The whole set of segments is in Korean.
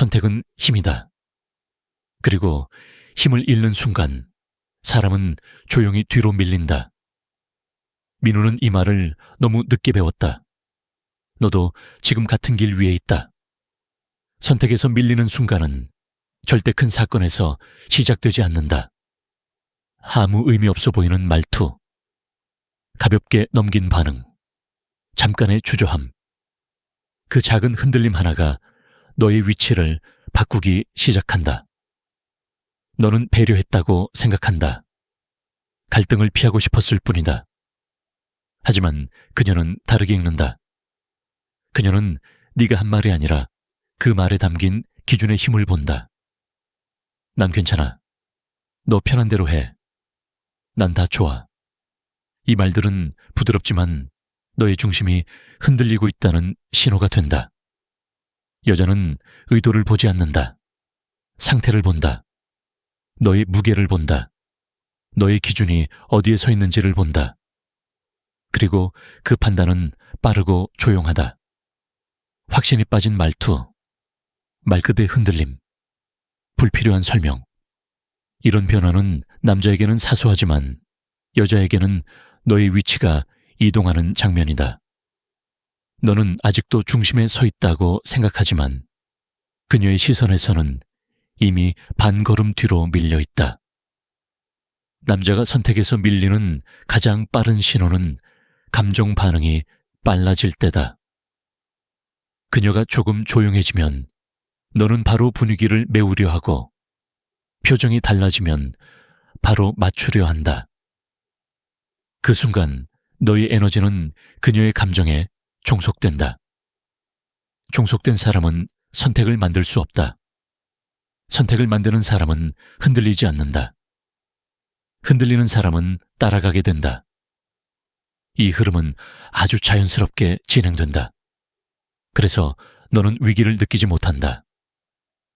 선택은 힘이다. 그리고 힘을 잃는 순간 사람은 조용히 뒤로 밀린다. 민우는 이 말을 너무 늦게 배웠다. 너도 지금 같은 길 위에 있다. 선택에서 밀리는 순간은 절대 큰 사건에서 시작되지 않는다. 아무 의미 없어 보이는 말투, 가볍게 넘긴 반응, 잠깐의 주저함. 그 작은 흔들림 하나가 너의 위치를 바꾸기 시작한다. 너는 배려했다고 생각한다. 갈등을 피하고 싶었을 뿐이다. 하지만 그녀는 다르게 읽는다. 그녀는 네가 한 말이 아니라 그 말에 담긴 기준의 힘을 본다. 난 괜찮아. 너 편한 대로 해. 난 다 좋아. 이 말들은 부드럽지만 너의 중심이 흔들리고 있다는 신호가 된다. 여자는 의도를 보지 않는다. 상태를 본다. 너의 무게를 본다. 너의 기준이 어디에 서 있는지를 본다. 그리고 그 판단은 빠르고 조용하다. 확신이 빠진 말투, 말끝의 흔들림, 불필요한 설명. 이런 변화는 남자에게는 사소하지만 여자에게는 너의 위치가 이동하는 장면이다. 너는 아직도 중심에 서 있다고 생각하지만 그녀의 시선에서는 이미 반걸음 뒤로 밀려 있다. 남자가 선택에서 밀리는 가장 빠른 신호는 감정 반응이 빨라질 때다. 그녀가 조금 조용해지면 너는 바로 분위기를 메우려 하고 표정이 달라지면 바로 맞추려 한다. 그 순간 너의 에너지는 그녀의 감정에 종속된다. 종속된 사람은 선택을 만들 수 없다. 선택을 만드는 사람은 흔들리지 않는다. 흔들리는 사람은 따라가게 된다. 이 흐름은 아주 자연스럽게 진행된다. 그래서 너는 위기를 느끼지 못한다.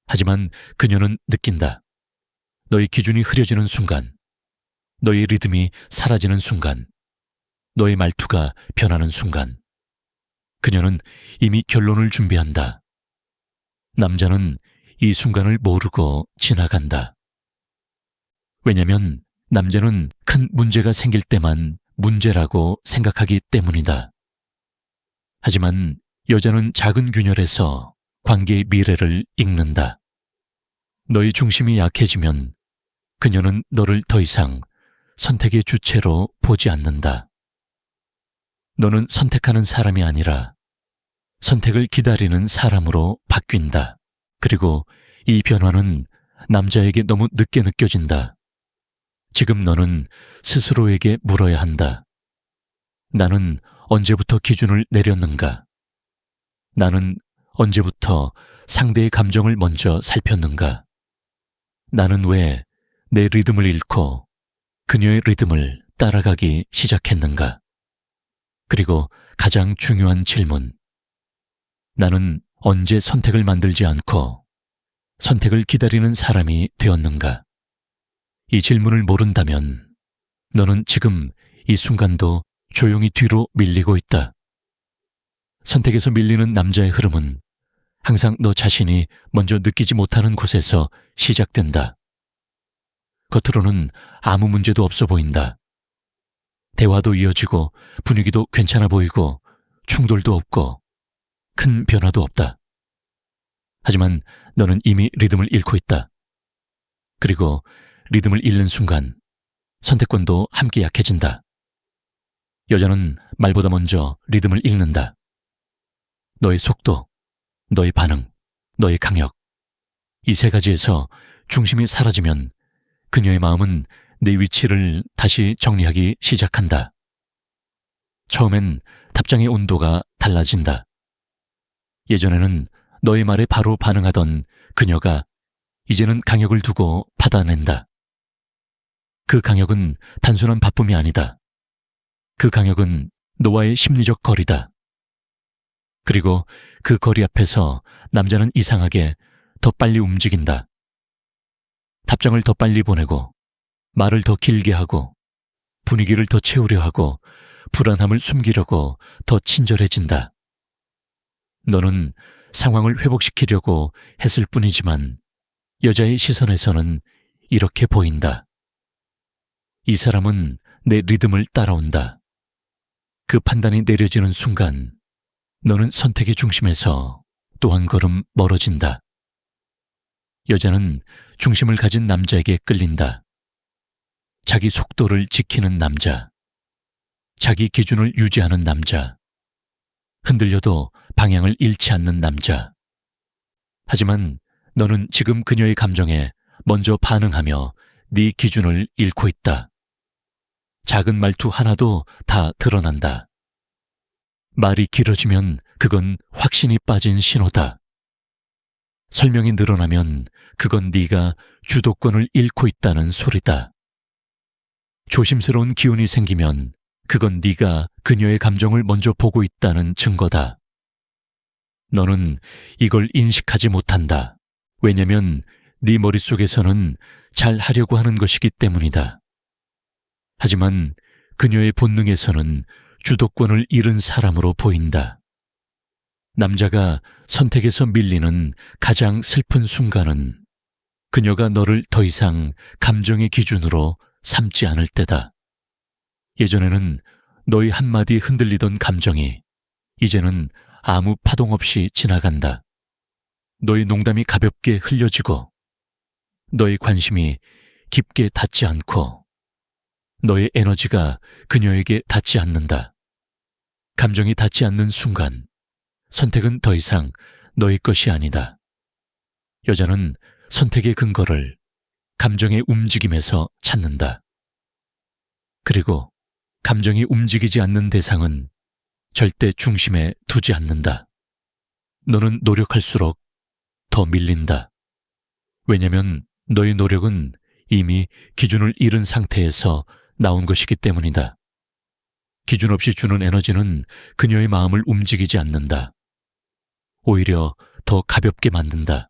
하지만 그녀는 느낀다. 너의 기준이 흐려지는 순간, 너의 리듬이 사라지는 순간, 너의 말투가 변하는 순간, 그녀는 이미 결론을 준비한다. 남자는 이 순간을 모르고 지나간다. 왜냐면 남자는 큰 문제가 생길 때만 문제라고 생각하기 때문이다. 하지만 여자는 작은 균열에서 관계의 미래를 읽는다. 너의 중심이 약해지면 그녀는 너를 더 이상 선택의 주체로 보지 않는다. 너는 선택하는 사람이 아니라 선택을 기다리는 사람으로 바뀐다. 그리고 이 변화는 남자에게 너무 늦게 느껴진다. 지금 너는 스스로에게 물어야 한다. 나는 언제부터 기준을 내렸는가? 나는 언제부터 상대의 감정을 먼저 살폈는가? 나는 왜 내 리듬을 잃고 그녀의 리듬을 따라가기 시작했는가? 그리고 가장 중요한 질문. 나는 언제 선택을 만들지 않고 선택을 기다리는 사람이 되었는가? 이 질문을 모른다면 너는 지금 이 순간도 조용히 뒤로 밀리고 있다. 선택에서 밀리는 남자의 흐름은 항상 너 자신이 먼저 느끼지 못하는 곳에서 시작된다. 겉으로는 아무 문제도 없어 보인다. 대화도 이어지고 분위기도 괜찮아 보이고 충돌도 없고 큰 변화도 없다. 하지만 너는 이미 리듬을 잃고 있다. 그리고 리듬을 잃는 순간 선택권도 함께 약해진다. 여자는 말보다 먼저 리듬을 잃는다. 너의 속도, 너의 반응, 너의 강력. 이 세 가지에서 중심이 사라지면 그녀의 마음은 내 위치를 다시 정리하기 시작한다. 처음엔 답장의 온도가 달라진다. 예전에는 너의 말에 바로 반응하던 그녀가 이제는 강역을 두고 받아낸다. 그 강역은 단순한 바쁨이 아니다. 그 강역은 너와의 심리적 거리다. 그리고 그 거리 앞에서 남자는 이상하게 더 빨리 움직인다. 답장을 더 빨리 보내고 말을 더 길게 하고 분위기를 더 채우려 하고 불안함을 숨기려고 더 친절해진다. 너는 상황을 회복시키려고 했을 뿐이지만 여자의 시선에서는 이렇게 보인다. 이 사람은 내 리듬을 따라온다. 그 판단이 내려지는 순간 너는 선택의 중심에서 또 한 걸음 멀어진다. 여자는 중심을 가진 남자에게 끌린다. 자기 속도를 지키는 남자, 자기 기준을 유지하는 남자, 흔들려도 방향을 잃지 않는 남자. 하지만 너는 지금 그녀의 감정에 먼저 반응하며 네 기준을 잃고 있다. 작은 말투 하나도 다 드러난다. 말이 길어지면 그건 확신이 빠진 신호다. 설명이 늘어나면 그건 네가 주도권을 잃고 있다는 소리다. 조심스러운 기운이 생기면 그건 네가 그녀의 감정을 먼저 보고 있다는 증거다. 너는 이걸 인식하지 못한다. 왜냐면 네 머릿속에서는 잘 하려고 하는 것이기 때문이다. 하지만 그녀의 본능에서는 주도권을 잃은 사람으로 보인다. 남자가 선택에서 밀리는 가장 슬픈 순간은 그녀가 너를 더 이상 감정의 기준으로 삼지 않을 때다. 예전에는 너의 한마디 흔들리던 감정이 이제는 아무 파동 없이 지나간다. 너의 농담이 가볍게 흘려지고 너의 관심이 깊게 닿지 않고 너의 에너지가 그녀에게 닿지 않는다. 감정이 닿지 않는 순간 선택은 더 이상 너의 것이 아니다. 여자는 선택의 근거를 감정의 움직임에서 찾는다. 그리고 감정이 움직이지 않는 대상은 절대 중심에 두지 않는다. 너는 노력할수록 더 밀린다. 왜냐면 너의 노력은 이미 기준을 잃은 상태에서 나온 것이기 때문이다. 기준 없이 주는 에너지는 그녀의 마음을 움직이지 않는다. 오히려 더 가볍게 만든다.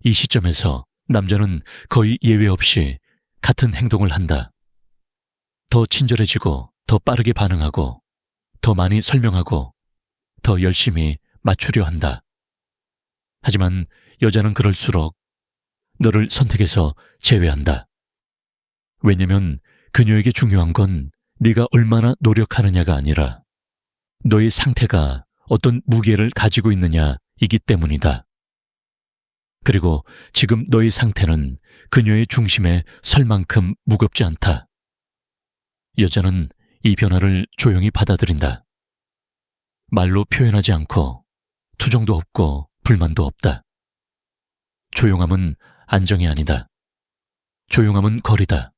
이 시점에서 남자는 거의 예외 없이 같은 행동을 한다. 더 친절해지고 더 빠르게 반응하고 더 많이 설명하고 더 열심히 맞추려 한다. 하지만 여자는 그럴수록 너를 선택해서 제외한다. 왜냐면 그녀에게 중요한 건 네가 얼마나 노력하느냐가 아니라 너의 상태가 어떤 무게를 가지고 있느냐이기 때문이다. 그리고 지금 너의 상태는 그녀의 중심에 설 만큼 무겁지 않다. 여자는 이 변화를 조용히 받아들인다. 말로 표현하지 않고 투정도 없고 불만도 없다. 조용함은 안정이 아니다. 조용함은 거리다.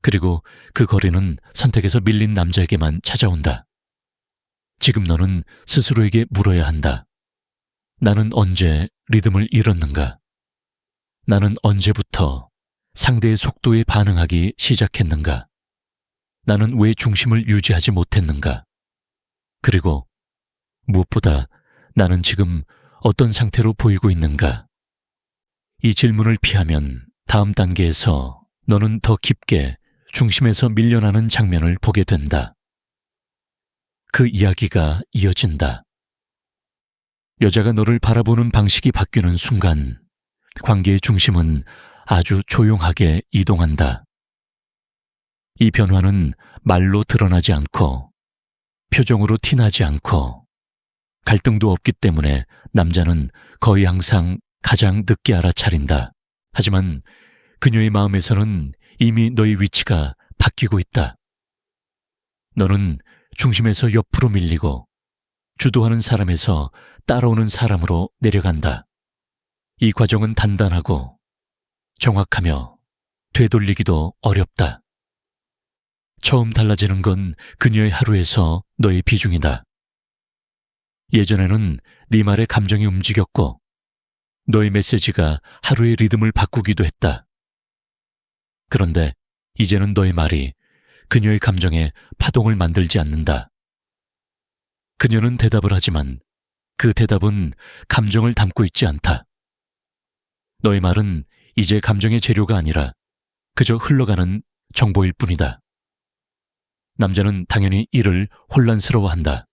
그리고 그 거리는 선택에서 밀린 남자에게만 찾아온다. 지금 너는 스스로에게 물어야 한다. 나는 언제 리듬을 잃었는가? 나는 언제부터 상대의 속도에 반응하기 시작했는가? 나는 왜 중심을 유지하지 못했는가? 그리고 무엇보다 나는 지금 어떤 상태로 보이고 있는가? 이 질문을 피하면 다음 단계에서 너는 더 깊게 중심에서 밀려나는 장면을 보게 된다. 그 이야기가 이어진다. 여자가 너를 바라보는 방식이 바뀌는 순간 관계의 중심은 아주 조용하게 이동한다. 이 변화는 말로 드러나지 않고 표정으로 티나지 않고 갈등도 없기 때문에 남자는 거의 항상 가장 늦게 알아차린다. 하지만 그녀의 마음에서는 이미 너의 위치가 바뀌고 있다. 너는 중심에서 옆으로 밀리고 주도하는 사람에서 따라오는 사람으로 내려간다. 이 과정은 단단하고 정확하며 되돌리기도 어렵다. 처음 달라지는 건 그녀의 하루에서 너의 비중이다. 예전에는 네 말에 감정이 움직였고 너의 메시지가 하루의 리듬을 바꾸기도 했다. 그런데 이제는 너의 말이 그녀의 감정에 파동을 만들지 않는다. 그녀는 대답을 하지만 그 대답은 감정을 담고 있지 않다. 너의 말은 이제 감정의 재료가 아니라 그저 흘러가는 정보일 뿐이다. 남자는 당연히 이를 혼란스러워한다.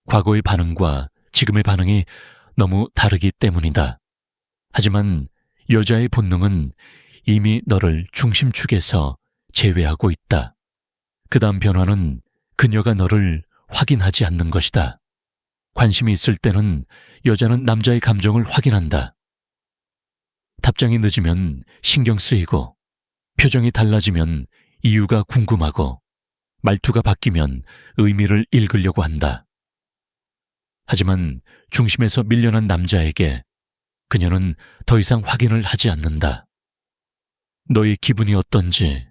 과거의 반응과 지금의 반응이 너무 다르기 때문이다. 하지만 여자의 본능은 이미 너를 중심축에서 제외하고 있다. 그 다음 변화는 그녀가 너를 확인하지 않는 것이다. 관심이 있을 때는 여자는 남자의 감정을 확인한다. 답장이 늦으면 신경 쓰이고, 표정이 달라지면 이유가 궁금하고, 말투가 바뀌면 의미를 읽으려고 한다. 하지만 중심에서 밀려난 남자에게 그녀는 더 이상 확인을 하지 않는다. 너의 기분이 어떤지,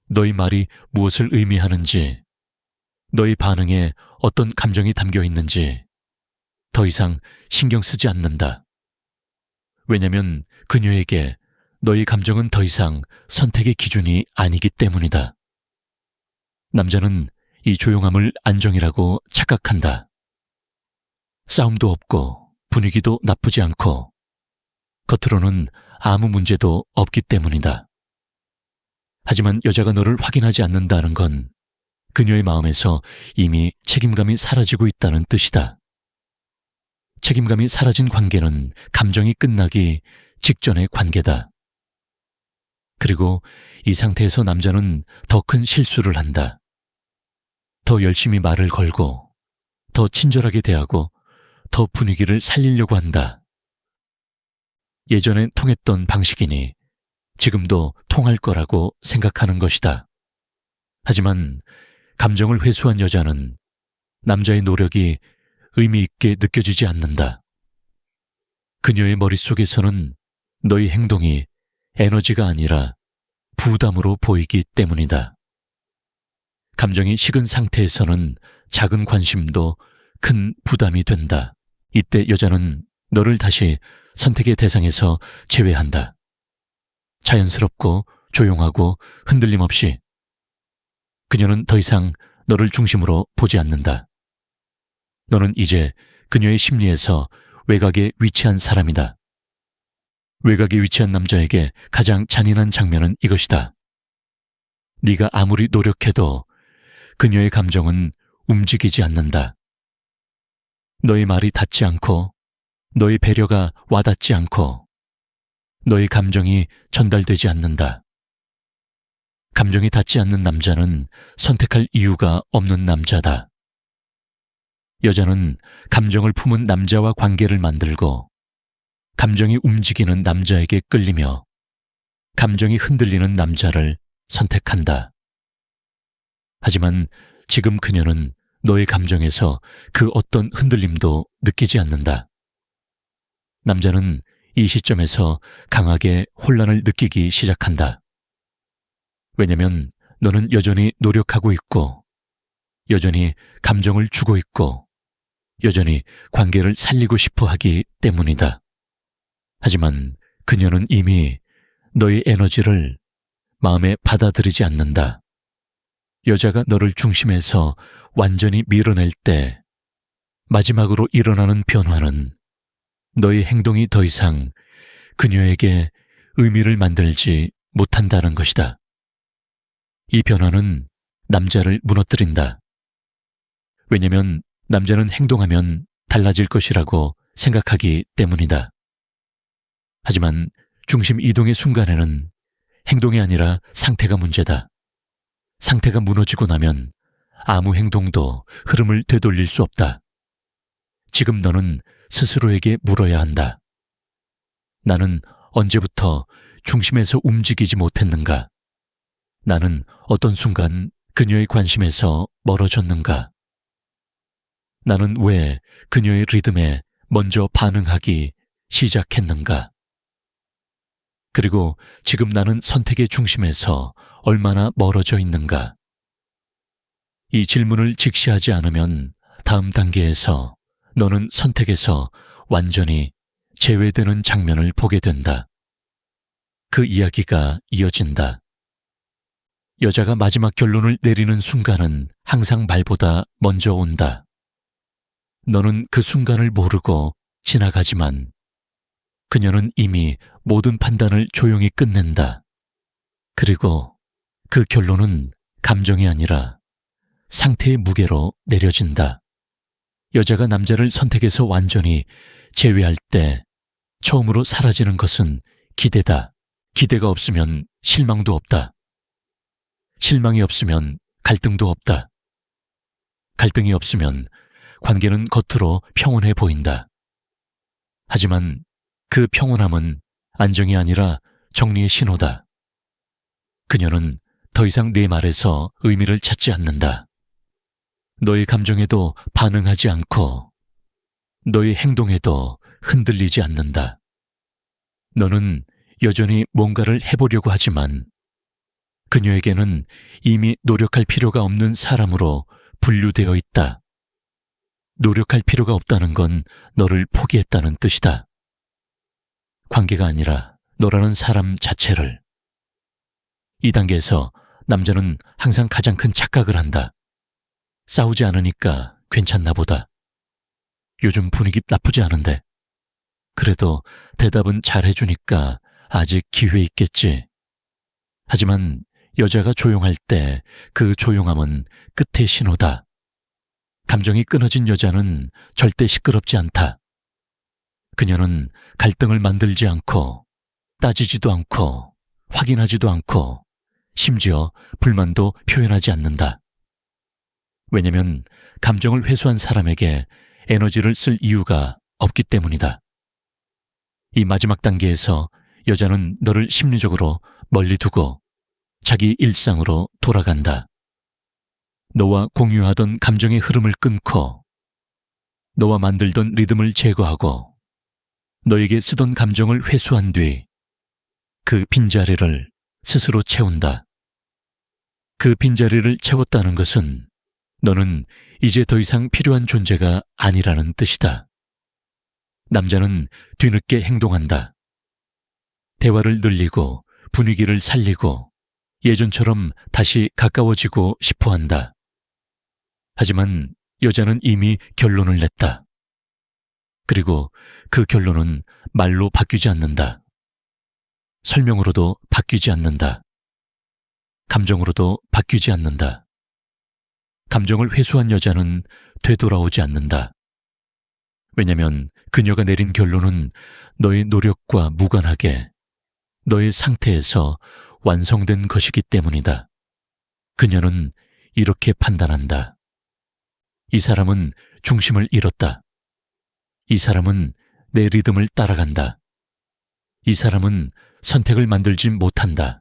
너의 말이 무엇을 의미하는지, 너의 반응에 어떤 감정이 담겨 있는지 더 이상 신경 쓰지 않는다. 왜냐면 그녀에게 너의 감정은 더 이상 선택의 기준이 아니기 때문이다. 남자는 이 조용함을 안정이라고 착각한다. 싸움도 없고 분위기도 나쁘지 않고 겉으로는 아무 문제도 없기 때문이다. 하지만 여자가 너를 확인하지 않는다는 건 그녀의 마음에서 이미 책임감이 사라지고 있다는 뜻이다. 책임감이 사라진 관계는 감정이 끝나기 직전의 관계다. 그리고 이 상태에서 남자는 더 큰 실수를 한다. 더 열심히 말을 걸고, 더 친절하게 대하고, 더 분위기를 살리려고 한다. 예전엔 통했던 방식이니 지금도 통할 거라고 생각하는 것이다. 하지만 감정을 회수한 여자는 남자의 노력이 의미 있게 느껴지지 않는다. 그녀의 머릿속에서는 너의 행동이 에너지가 아니라 부담으로 보이기 때문이다. 감정이 식은 상태에서는 작은 관심도 큰 부담이 된다. 이때 여자는 너를 다시 선택의 대상에서 제외한다. 자연스럽고 조용하고 흔들림 없이. 그녀는 더 이상 너를 중심으로 보지 않는다. 너는 이제 그녀의 심리에서 외곽에 위치한 사람이다. 외곽에 위치한 남자에게 가장 잔인한 장면은 이것이다. 네가 아무리 노력해도 그녀의 감정은 움직이지 않는다. 너의 말이 닿지 않고, 너의 배려가 와닿지 않고, 너의 감정이 전달되지 않는다. 감정이 닿지 않는 남자는 선택할 이유가 없는 남자다. 여자는 감정을 품은 남자와 관계를 만들고, 감정이 움직이는 남자에게 끌리며, 감정이 흔들리는 남자를 선택한다. 하지만 지금 그녀는 너의 감정에서 그 어떤 흔들림도 느끼지 않는다. 남자는 이 시점에서 강하게 혼란을 느끼기 시작한다. 왜냐면 너는 여전히 노력하고 있고, 여전히 감정을 주고 있고, 여전히 관계를 살리고 싶어 하기 때문이다. 하지만 그녀는 이미 너의 에너지를 마음에 받아들이지 않는다. 여자가 너를 중심에서 완전히 밀어낼 때 마지막으로 일어나는 변화는 너의 행동이 더 이상 그녀에게 의미를 만들지 못한다는 것이다. 이 변화는 남자를 무너뜨린다. 왜냐면 남자는 행동하면 달라질 것이라고 생각하기 때문이다. 하지만 중심 이동의 순간에는 행동이 아니라 상태가 문제다. 상태가 무너지고 나면 아무 행동도 흐름을 되돌릴 수 없다. 지금 너는 스스로에게 물어야 한다. 나는 언제부터 중심에서 움직이지 못했는가? 나는 어떤 순간 그녀의 관심에서 멀어졌는가? 나는 왜 그녀의 리듬에 먼저 반응하기 시작했는가? 그리고 지금 나는 선택의 중심에서 얼마나 멀어져 있는가? 이 질문을 직시하지 않으면 다음 단계에서 너는 선택에서 완전히 제외되는 장면을 보게 된다. 그 이야기가 이어진다. 여자가 마지막 결론을 내리는 순간은 항상 말보다 먼저 온다. 너는 그 순간을 모르고 지나가지만 그녀는 이미 모든 판단을 조용히 끝낸다. 그리고 그 결론은 감정이 아니라 상태의 무게로 내려진다. 여자가 남자를 선택해서 완전히 제외할 때 처음으로 사라지는 것은 기대다. 기대가 없으면 실망도 없다. 실망이 없으면 갈등도 없다. 갈등이 없으면 관계는 겉으로 평온해 보인다. 하지만 그 평온함은 안정이 아니라 정리의 신호다. 그녀는 더 이상 내 말에서 의미를 찾지 않는다. 너의 감정에도 반응하지 않고 너의 행동에도 흔들리지 않는다. 너는 여전히 뭔가를 해보려고 하지만 그녀에게는 이미 노력할 필요가 없는 사람으로 분류되어 있다. 노력할 필요가 없다는 건 너를 포기했다는 뜻이다. 관계가 아니라 너라는 사람 자체를. 이 단계에서 남자는 항상 가장 큰 착각을 한다. 싸우지 않으니까 괜찮나 보다. 요즘 분위기 나쁘지 않은데. 그래도 대답은 잘해주니까 아직 기회 있겠지. 하지만 여자가 조용할 때 그 조용함은 끝의 신호다. 감정이 끊어진 여자는 절대 시끄럽지 않다. 그녀는 갈등을 만들지 않고 따지지도 않고 확인하지도 않고 심지어 불만도 표현하지 않는다. 왜냐면 감정을 회수한 사람에게 에너지를 쓸 이유가 없기 때문이다. 이 마지막 단계에서 여자는 너를 심리적으로 멀리 두고 자기 일상으로 돌아간다. 너와 공유하던 감정의 흐름을 끊고 너와 만들던 리듬을 제거하고 너에게 쓰던 감정을 회수한 뒤 그 빈자리를 스스로 채운다. 그 빈자리를 채웠다는 것은 너는 이제 더 이상 필요한 존재가 아니라는 뜻이다. 남자는 뒤늦게 행동한다. 대화를 늘리고 분위기를 살리고 예전처럼 다시 가까워지고 싶어 한다. 하지만 여자는 이미 결론을 냈다. 그리고 그 결론은 말로 바뀌지 않는다. 설명으로도 바뀌지 않는다. 감정으로도 바뀌지 않는다. 감정을 회수한 여자는 되돌아오지 않는다. 왜냐면 그녀가 내린 결론은 너의 노력과 무관하게 너의 상태에서 완성된 것이기 때문이다. 그녀는 이렇게 판단한다. 이 사람은 중심을 잃었다. 이 사람은 내 리듬을 따라간다. 이 사람은 선택을 만들지 못한다.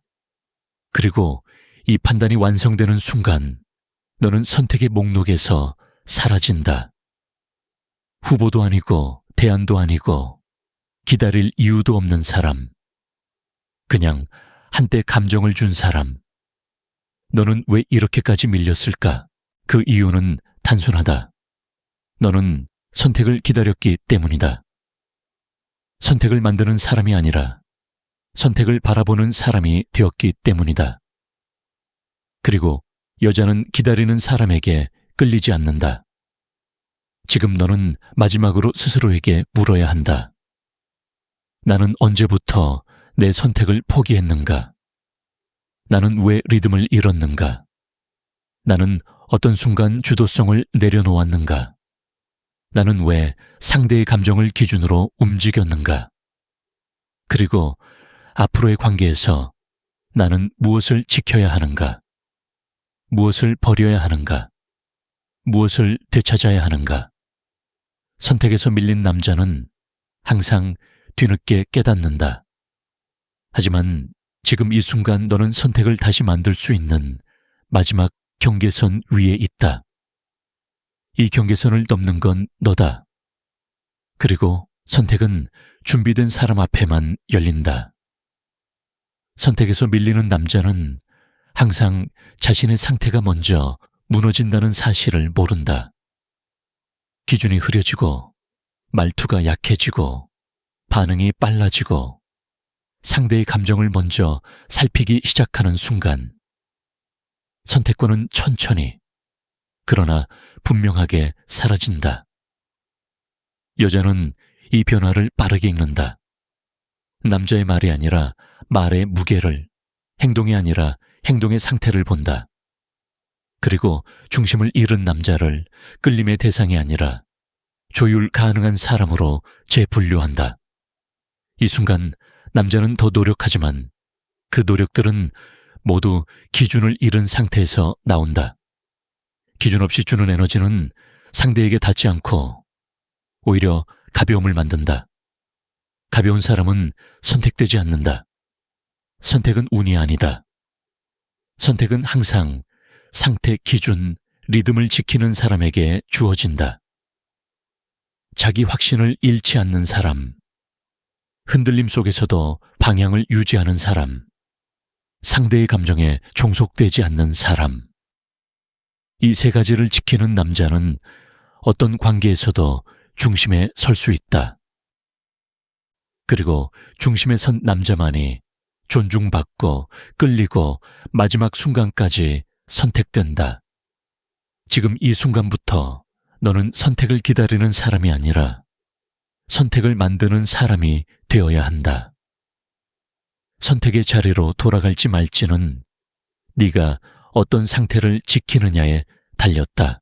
그리고 이 판단이 완성되는 순간 너는 선택의 목록에서 사라진다. 후보도 아니고 대안도 아니고 기다릴 이유도 없는 사람. 그냥 한때 감정을 준 사람. 너는 왜 이렇게까지 밀렸을까? 그 이유는 단순하다. 너는 선택을 기다렸기 때문이다. 선택을 만드는 사람이 아니라 선택을 바라보는 사람이 되었기 때문이다. 그리고 여자는 기다리는 사람에게 끌리지 않는다. 지금 너는 마지막으로 스스로에게 물어야 한다. 나는 언제부터 내 선택을 포기했는가? 나는 왜 리듬을 잃었는가? 나는 어떤 순간 주도성을 내려놓았는가? 나는 왜 상대의 감정을 기준으로 움직였는가? 그리고 앞으로의 관계에서 나는 무엇을 지켜야 하는가? 무엇을 버려야 하는가? 무엇을 되찾아야 하는가? 선택에서 밀린 남자는 항상 뒤늦게 깨닫는다. 하지만 지금 이 순간 너는 선택을 다시 만들 수 있는 마지막 경계선 위에 있다. 이 경계선을 넘는 건 너다. 그리고 선택은 준비된 사람 앞에만 열린다. 선택에서 밀리는 남자는 항상 자신의 상태가 먼저 무너진다는 사실을 모른다. 기준이 흐려지고 말투가 약해지고 반응이 빨라지고 상대의 감정을 먼저 살피기 시작하는 순간 선택권은 천천히 그러나 분명하게 사라진다. 여자는 이 변화를 빠르게 읽는다. 남자의 말이 아니라 말의 무게를, 행동이 아니라 행동의 상태를 본다. 그리고 중심을 잃은 남자를 끌림의 대상이 아니라 조율 가능한 사람으로 재분류한다. 이 순간 남자는 더 노력하지만 그 노력들은 모두 기준을 잃은 상태에서 나온다. 기준 없이 주는 에너지는 상대에게 닿지 않고 오히려 가벼움을 만든다. 가벼운 사람은 선택되지 않는다. 선택은 운이 아니다. 선택은 항상 상태, 기준, 리듬을 지키는 사람에게 주어진다. 자기 확신을 잃지 않는 사람, 흔들림 속에서도 방향을 유지하는 사람, 상대의 감정에 종속되지 않는 사람. 이 세 가지를 지키는 남자는 어떤 관계에서도 중심에 설 수 있다. 그리고 중심에 선 남자만이 존중받고 끌리고 마지막 순간까지 선택된다. 지금 이 순간부터 너는 선택을 기다리는 사람이 아니라 선택을 만드는 사람이 되어야 한다. 선택의 자리로 돌아갈지 말지는 네가 어떤 상태를 지키느냐에 달렸다.